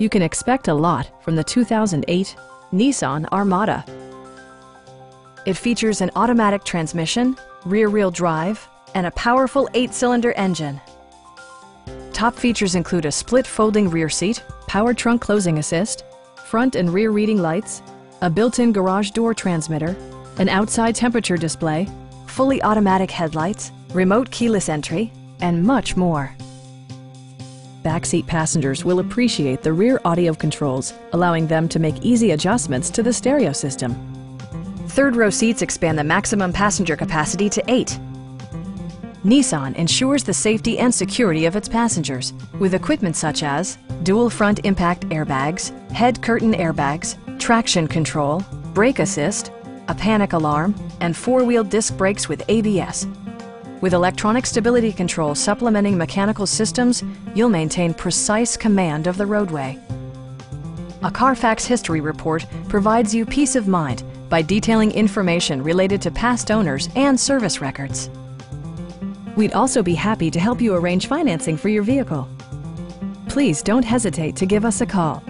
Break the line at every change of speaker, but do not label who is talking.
You can expect a lot from the 2008 Nissan Armada. It features an automatic transmission, rear-wheel drive, and a powerful 8-cylinder engine. Top features include a split folding rear seat, power trunk closing assist, front and rear reading lights, a built-in garage door transmitter, an outside temperature display, fully automatic headlights, remote keyless entry, and much more. Backseat passengers will appreciate the rear audio controls, allowing them to make easy adjustments to the stereo system. Third-row seats expand the maximum passenger capacity to 8. Nissan ensures the safety and security of its passengers with equipment such as dual front impact airbags, head curtain airbags, traction control, brake assist, a panic alarm, and 4-wheel disc brakes with ABS. With electronic stability control supplementing mechanical systems, you'll maintain precise command of the roadway. A Carfax history report provides you peace of mind by detailing information related to past owners and service records. We'd also be happy to help you arrange financing for your vehicle. Please don't hesitate to give us a call.